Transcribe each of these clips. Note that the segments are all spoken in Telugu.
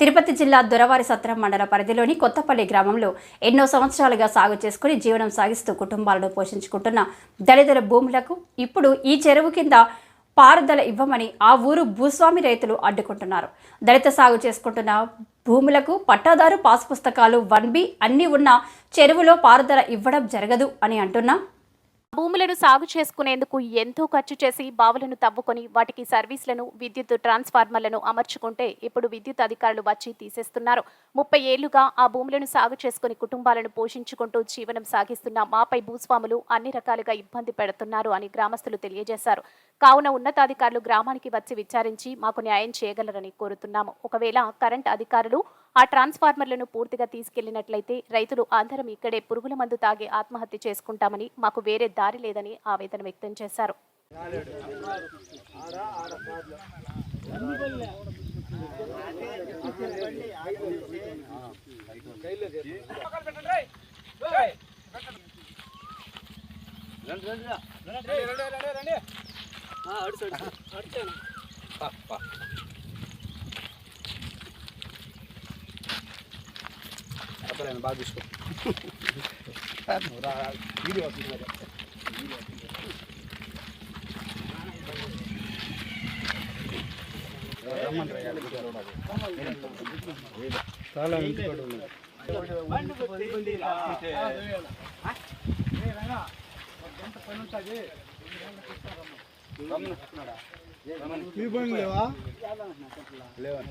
తిరుపతి జిల్లా దొరవారి సత్రం మండల పరిధిలోని కొత్తపల్లి గ్రామంలో ఎన్నో సంవత్సరాలుగా సాగు చేసుకుని జీవనం సాగిస్తూ కుటుంబాలను పోషించుకుంటున్న దళితుల భూములకు ఇప్పుడు ఈ చెరువు కింద పారుదల ఇవ్వమని ఆ ఊరు భూస్వామి రైతులు అడ్డుకుంటున్నారు. దళిత సాగు చేసుకుంటున్న భూములకు పట్టాదారు పాస్ పుస్తకాలు 1B అన్నీ ఉన్న చెరువులో పారుదల ఇవ్వడం జరగదు అని అంటున్నా. భూములను సాగు చేసుకునేందుకు ఎంతో ఖర్చు చేసి బావులను తవ్వుకొని వాటికి సర్వీసులను, విద్యుత్ ట్రాన్స్ఫార్మర్లను అమర్చుకుంటే ఇప్పుడు విద్యుత్ అధికారులు వచ్చి తీసేస్తున్నారు. 30 ఏళ్లుగా ఆ భూములను సాగు చేసుకుని కుటుంబాలను పోషించుకుంటూ జీవనం సాగిస్తున్న మాపై భూస్వాములు అన్ని రకాలుగా ఇబ్బంది పెడుతున్నారు అని గ్రామస్తులు తెలియజేశారు. కావున ఉన్నతాధికారులు గ్రామానికి వచ్చి విచారించి మాకు న్యాయం చేయగలరని కోరుతున్నాము. ఒకవేళ కరెంట్ అధికారులు ఆ ట్రాన్స్ఫార్మర్లను పూర్తిగా తీసుకెళ్లినట్లయితే రైతులు అందరం ఇక్కడే పురుగుల మందు తాగి ఆత్మహత్య చేసుకుంటామని, మాకు వేరే దారి లేదని ఆవేదన వ్యక్తం చేశారు. బాగా చూసుకో వీడియో చాలా లేవా లేవా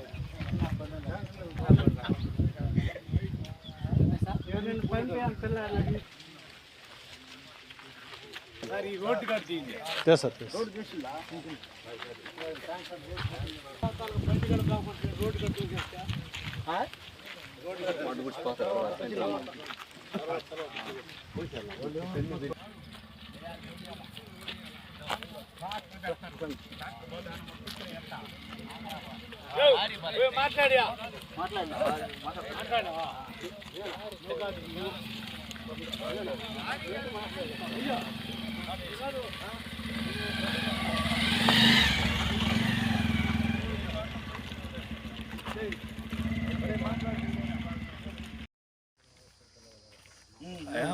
సార్ ఈ రోడ్డు కట్టింది సార్ రోడ్డు చేసిందా రోడ్డు కట్టి మాట్లాడా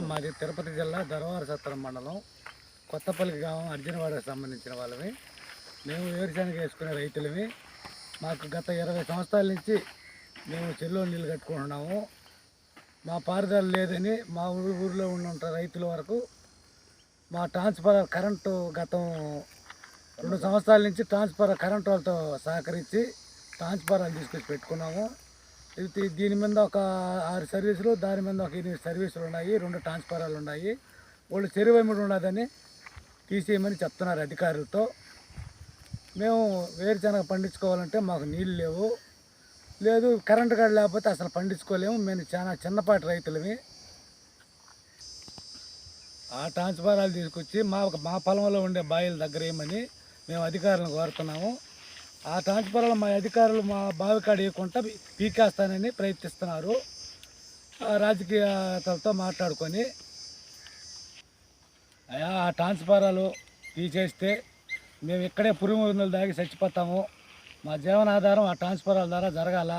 మాది తిరుపతి జిల్లా దొరవారి సత్రం మండలం కొత్తపల్లి గ్రామం అర్జునవాడకు సంబంధించిన వాళ్ళవి. మేము వేరుశనగ వేసుకునే రైతులవి. మాకు గత 20 సంవత్సరాల నుంచి మేము చెరువులో నీళ్ళు కట్టుకుంటున్నాము. మా పారుదల లేదని మా ఊరిలో ఉన్న రైతుల వరకు మా ట్రాన్స్ఫార్మర్ కరెంటు గతం 2 సంవత్సరాల నుంచి ట్రాన్స్ఫార్మర్ కరెంటు వాళ్ళతో సహకరించి ట్రాన్స్ఫార్మర్లు తీసుకొచ్చి పెట్టుకున్నాము. దీని మీద ఒక 6 సర్వీసులు, దాని మీద ఒక 8 సర్వీసులు ఉన్నాయి. 2 ట్రాన్స్ఫార్మర్లు ఉన్నాయి. వాళ్ళు చెరువు వెంబడి ఉన్నదని తీసేయమని చెప్తున్నారు అధికారులతో. మేము వేరుశనగ పండించుకోవాలంటే మాకు నీళ్ళు లేదు, కరెంటు కార్డు లేకపోతే అసలు పండించుకోలేము. మేము చాలా చిన్నపాటి రైతులవి. ఆ ట్రాన్స్ఫార్మర్లు తీసుకొచ్చి మా పొలంలో ఉండే బావిల దగ్గర ఏమని మేము అధికారులను కోరుతున్నాము. ఆ ట్రాన్స్ఫార్మర్లు మా అధికారులు మా బావి కాడ వేయకుండా పీకేస్తానని ప్రయత్నిస్తున్నారు. రాజకీయతలతో మాట్లాడుకొని ఆ ట్రాన్స్ఫార్మర్లు తీసేస్తే మేము ఇక్కడే పురుగు మందులు దాగి చచ్చిపోతాము. మా జీవనాధారం ఆ ట్రాన్స్ఫార్మర్ల ద్వారా జరగాల.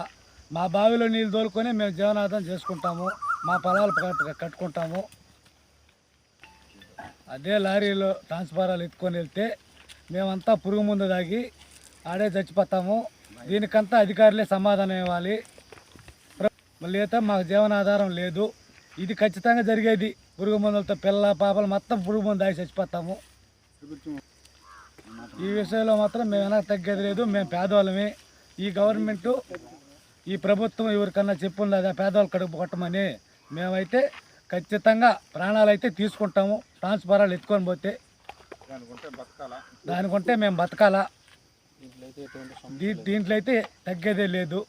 మా బావిలో నీళ్ళు తోలుకొని మేము జీవనాధారం చేసుకుంటాము, మా పొలాలు కట్టుకుంటాము. అదే లారీలో ట్రాన్స్ఫార్మర్లు ఎత్తుకొని వెళ్తే మేమంతా పురుగు మందు దాగి ఆడే చచ్చిపోతాము. దీనికంతా అధికారులే సమాధానం ఇవ్వాలి. మళ్ళీ అయితే మాకు జీవనాధారం లేదు. ఇది ఖచ్చితంగా జరిగేది. పురుగు మందులతో పిల్ల పాపలు మొత్తం పురుగు మందు దాగి చచ్చిపోతాము. ఈ విషయంలో మాత్రం మేము వెనక్కి తగ్గేది లేదు. మేము పేదవాళ్ళమే. ఈ గవర్నమెంటు, ఈ ప్రభుత్వం ఎవరికన్నా చెప్పున్నదా పేదవాళ్ళు కడుపు కొట్టమని? మేమైతే ఖచ్చితంగా ప్రాణాలు అయితే తీసుకుంటాము. ట్రాన్స్ఫార్మర్లు ఎత్తుకొని పోతే దానికుంటే మేము బతకాలా. దీంట్లో అయితే తగ్గేదే లేదు.